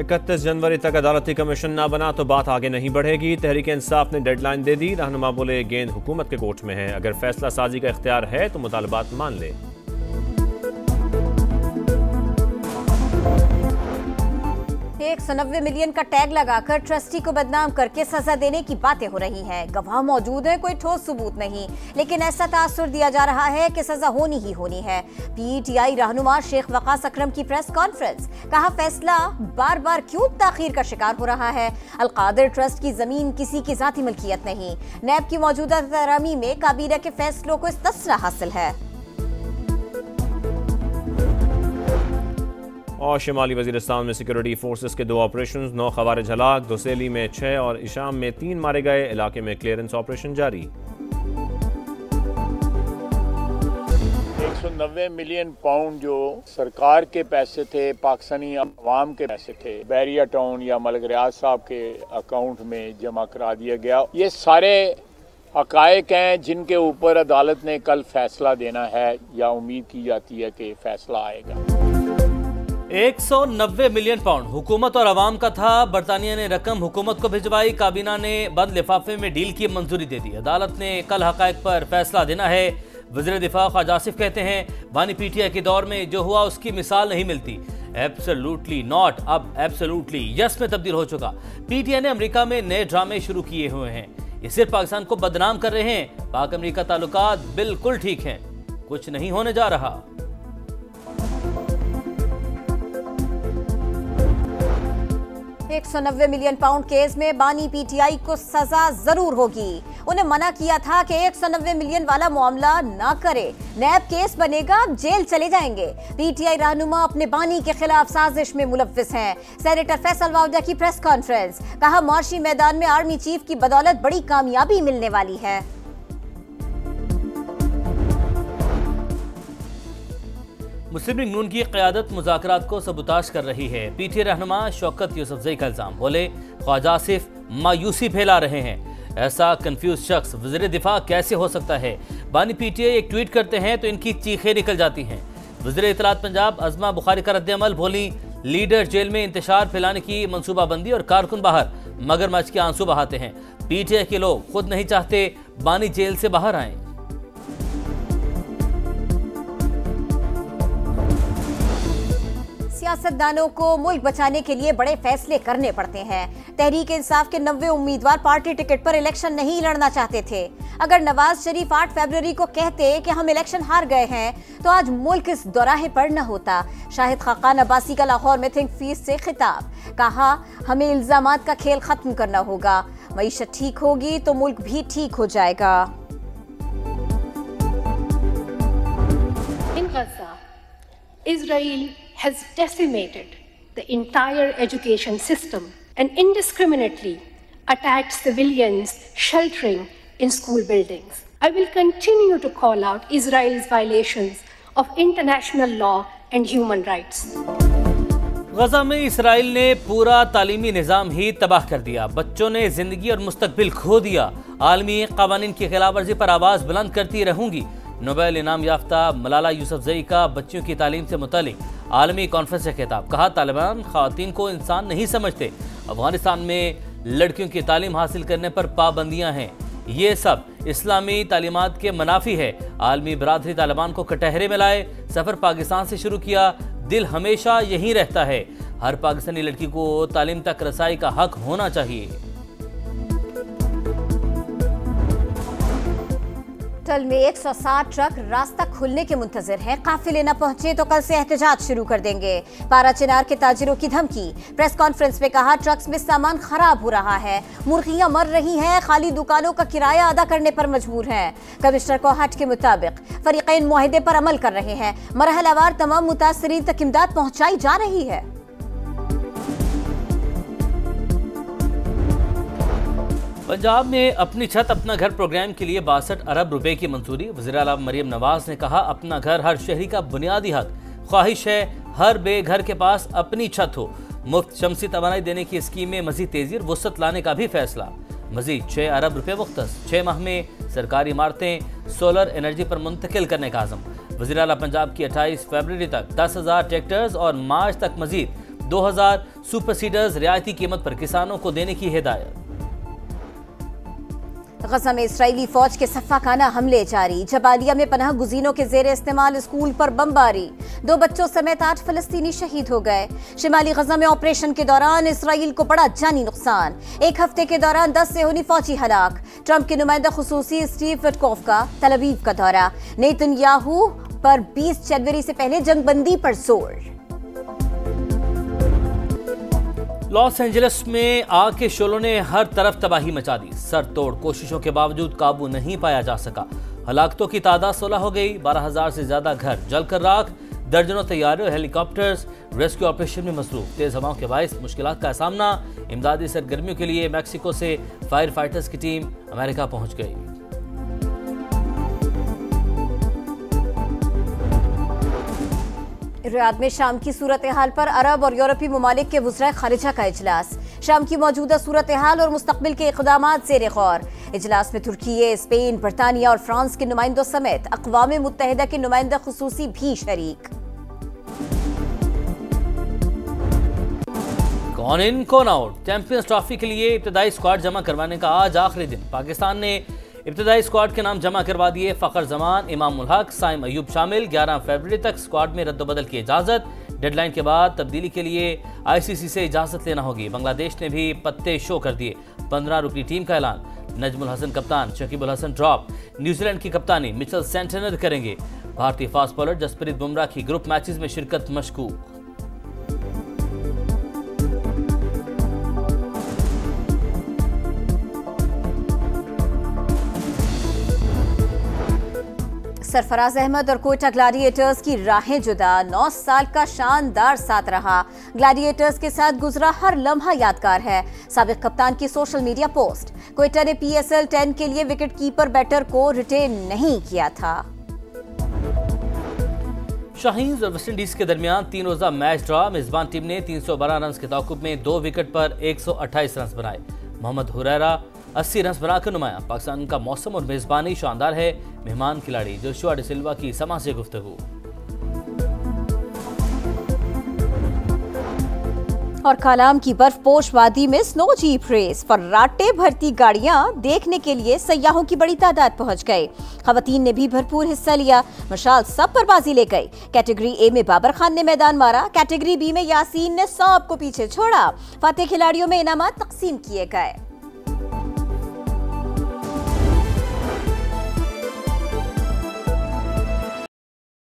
31 जनवरी तक अदालती कमीशन ना बना तो बात आगे नहीं बढ़ेगी। तहरीक इंसाफ ने डेडलाइन दे दी। रहनुमा बोले गेंद हुकूमत के कोर्ट में है, अगर फैसला साजी का इख्तियार है तो मुतालबात मान ले। $190 मिलियन का टैग लगाकर ट्रस्टी को बदनाम करके सजा देने की बातें हो रही हैं। गवाह मौजूद है, कोई ठोस सबूत नहीं, लेकिन ऐसा तासुर दिया जा रहा है कि सजा होनी ही होनी है। PTI रहनुमा शेख वकास अकरम की प्रेस कॉन्फ्रेंस, कहा फैसला बार बार क्यों ताखीर का शिकार हो रहा है। अलकादिर ट्रस्ट की जमीन किसी की जाती मलकियत नहीं। नैब की मौजूदा तरामी में काबीना के फैसलों को इस्तिस्ना हासिल है। और शिमाली वजीरिस्तान में सिक्योरिटी फोर्सेस के 2 ऑपरेशन, 9 खवारिज हलाक, दोसेली में 6 और इशाम में 3 मारे गए। इलाके में क्लियरेंस ऑपरेशन जारी। 190 मिलियन पाउंड जो सरकार के पैसे थे, पाकिस्तानी अवाम के पैसे थे, बैरिया टाउन या मलिक रियाज साहब के अकाउंट में जमा करा दिया गया। ये सारे हकायक हैं जिनके ऊपर अदालत ने कल फैसला देना है या उम्मीद की जाती है कि फैसला आएगा। 190 मिलियन पाउंड हुकूमत और अवाम का था। बरतानिया ने रकम हुकूमत को भिजवाई। काबीना ने बंद लिफाफे में डील की मंजूरी दे दी। अदालत ने कल हकायक पर फैसला देना है। वज़ीर दिफा ख्वाजा आसिफ कहते हैं बानी PTI के दौर में जो हुआ उसकी मिसाल नहीं मिलती। एब्सोल्युटली नॉट, अब एब्सोल्युटली यस में तब्दील हो चुका। PTI ने अमेरिका में नए ड्रामे शुरू किए हुए हैं। ये सिर्फ पाकिस्तान को बदनाम कर रहे हैं। पाक अमेरिका ताल्लुकात बिल्कुल ठीक हैं, कुछ नहीं होने जा रहा। $190 मिलियन पाउंड केस में बानी PTI को सजा जरूर होगी। उन्हें मना किया था कि 190 मिलियन वाला मामला ना करे, नैब केस बनेगा, जेल चले जाएंगे। PTI रहनुमा अपने बानी के खिलाफ साजिश में मुलव्विस हैं। सेनेटर फैसल वावडा की प्रेस कॉन्फ्रेंस, कहा मार्शी मैदान में आर्मी चीफ की बदौलत बड़ी कामयाबी मिलने वाली है। मुस्लिम लीग नून की क़यादत मुज़ाकरात को सबूताश कर रही है। PTI रहनुमा शौकत यूसुफजई का इल्ज़ाम, बोले ख्वाजा आसिफ मायूसी फैला रहे हैं। ऐसा कंफ्यूज शख्स वज़ीर दिफा कैसे हो सकता है। बानी PTI एक ट्वीट करते हैं तो इनकी चीखें निकल जाती हैं। वज़ीर इत्तलात पंजाब अज़मा बुखारी का रद्द-ए-अमल, बोली लीडर जेल में इंतशार फैलाने की मनसूबाबंदी और कारकुन बाहर मगरमच्छ के आंसू बहाते हैं। PTI के लोग खुद नहीं चाहते बानी जेल से बाहर आएं। सियासतदानों को मुल्क बचाने के लिए बड़े फैसले करने पड़ते हैं। तहरीक इंसाफ के 90 उम्मीदवार पार्टी टिकट पर इलेक्शन नहीं लड़ना चाहते थे। अगर नवाज शरीफ 8 फरवरी को कहते कि हम इलेक्शन हार गए हैं तो आज मुल्क इस दोराहे पर न होता। शाहिद खाकान अब्बासी का लाहौर में थिंक पीस से खिताब, कहा हमें इल्जामात का खेल खत्म करना होगा। मईशत ठीक होगी तो मुल्क भी ठीक हो जाएगा। In Gaza, Israel has decimated the entire education system and indiscriminately attacked civilians sheltering in school buildings. I will continue to call out Israel's violations of international law and human rights. गजा में Israel ने पूरा तालीमी निज़ाम ही तबाह कर दिया। बच्चों ने जिंदगी और मुस्तकबिल खो दिया। आलमी क़वानीन की खिलाफ वर्जी पर आवाज़ बुलंद करती रहूंगी। नोबेल इनाम याफ्ता मलाला यूसुफजई का बच्चियों की तालीम से मुतालिक आलमी कॉन्फ्रेंस से खिताब, कहा तालिबान ख़वातीन को इंसान नहीं समझते। अफगानिस्तान में लड़कियों की तालीम हासिल करने पर पाबंदियां हैं। ये सब इस्लामी तालीमात के मुनाफी है। आलमी बरादरी तालिबान को कटहरे में लाए। सफ़र पाकिस्तान से शुरू किया, दिल हमेशा यहीं रहता है। हर पाकिस्तानी लड़की को तालीम तक रसाई का हक होना चाहिए। टल में 160 ट्रक रास्ता खुलने के मुंतजर हैं। काफिले न पहुंचे तो कल से एहतजाज शुरू कर देंगे। पारा चिनार के ताजिरों की धमकी। प्रेस कॉन्फ्रेंस में कहा ट्रक्स में सामान खराब हो रहा है, मुर्गियां मर रही हैं, खाली दुकानों का किराया अदा करने पर मजबूर हैं। कमिश्नर कोहाट के मुताबिक फरीकैन मुआहदे पर अमल कर रहे हैं। मरहलावार तमाम मुतासरीन तक इमदाद पहुंचाई जा रही है। पंजाब में अपनी छत अपना घर प्रोग्राम के लिए 62 अरब रुपए की मंजूरी। वज़ीर आला मरियम नवाज ने कहा अपना घर हर शहरी का बुनियादी हक। ख्वाहिश है हर बेघर के पास अपनी छत हो। मुफ्त शमसी तवानाई देने की स्कीम में मजीद तेजी और वसअत लाने का भी फैसला। मजीद 6 अरब रुपए मुख्तस। 6 माह में सरकारी इमारतें सोलर एनर्जी पर मुंतकिल करने का आज़म। वज़ीर आला पंजाब की 28 फरवरी तक 10,000 ट्रैक्टर्स और मार्च तक मजीद 2000 सुपर सीडर्स रियायती कीमत पर किसानों को देने की हिदायत। गजा में इसराइली फौज के सफाकाना हमले जारी। जबालिया में पनाह गुजीनों के जेर इस्तेमाल स्कूल पर बमबारी। 2 बच्चों समेत 8 फलस्तीनी शहीद हो गए। शिमाली गजा में ऑपरेशन के दौरान इसराइल को पड़ा जानी नुकसान। 1 हफ्ते के दौरान 10 से होनी फौजी हलाक। ट्रंप के नुमाइंदा खुसूसी स्टीव विटकॉफ का तल अवीव का दौरा। नेतन्याहू पर 20 जनवरी से पहले जंगबंदी पर जोर। लॉस एंजलिस में आग के शोलों ने हर तरफ तबाही मचा दी। सर तोड़ कोशिशों के बावजूद काबू नहीं पाया जा सका। हलाकतों की तादाद 16 हो गई। 12,000 से ज्यादा घर जलकर राख। दर्जनों तैयारियों हेलीकॉप्टर्स रेस्क्यू ऑपरेशन में मसरूफ। तेज हवाओं के बायस मुश्किलात का सामना। इमदादी सरगर्मियों के लिए मैक्सिको से फायर फाइटर्स की टीम अमेरिका पहुंच गई। रियाद में शाम की सूरत हाल पर अरब और यूरोपीय ममालिक के वज़राए खारिजा का इजलास। शाम की मौजूदा सूरत हाल और मुस्तकबिल के इक़दामात ज़ेर गौर। इजलास में तुर्की, स्पेन, बरतानिया और फ्रांस के नुमाइंदों समेत अक़वाम मुत्तहिदा के नुमाइंदा खुसूसी भी शरीक। कौन इन कौन आउट। चैंपियंस ट्रॉफी के लिए इब्तदाई स्क्वाड जमा करवाने का आज आखिरी दिन। पाकिस्तान ने इब्तदाई स्क्वाड के नाम जमा करवा दिए। फ़खर जमान, इमाम उल हक, साइम अयूब शामिल। 11 फरवरी तक स्क्वाड में रद्दबदल की इजाज़त। डेडलाइन के बाद तब्दीली के लिए ICC से इजाज़त लेना होगी। बांग्लादेश ने भी पत्ते शो कर दिए। 15 रुकनी टीम का ऐलान। नजमुल हसन कप्तान, शकीबुल हसन ड्रॉप। न्यूजीलैंड की कप्तानी मिचेल सेंटनर करेंगे। भारतीय फास्ट बॉलर जसप्रीत बुमराह की ग्रुप मैचेस में शिरकत मशकूक। सरफराज अहमद और कोयटा ग्लैडिएटर्स की राहें जुदा। 9 साल का शानदार साथ रहा। ग्लैडिएटर्स के साथ गुजरा हर लम्हा यादगार है। साबिक कप्तान की सोशल मीडिया पोस्ट। कोयटा ने PSL 10 के लिए विकेट कीपर बैटर को रिटेन नहीं किया था। शाहीन और वेस्टइंडीज के दरमियान 3 रोजा मैच ड्रा। मेजबान टीम ने 312 रन के तौक़ुफ़ में 2 विकेट पर 128 रन बनाए। मोहम्मद हुरैरा 80 रन बनाकर नुमाया। पाकिस्तान का मौसम और मेजबानी शानदार है। मेहमान खिलाड़ी जोशुआ डिसिल्वा की समा से गुफ्तगू। और कालाम की बर्फपोश वादी में स्नो जीप रेस। फर्राटे भरती गाड़ियां देखने के लिए सयाहों की बड़ी तादाद पहुंच गए। खवातीन ने भी भरपूर हिस्सा लिया। मशाल सब पर बाजी ले गई। कैटेगरी A में बाबर खान ने मैदान मारा। कैटेगरी B में यासीन ने सबको पीछे छोड़ा। फातेह खिलाड़ियों में इनामात तकसीम किए गए।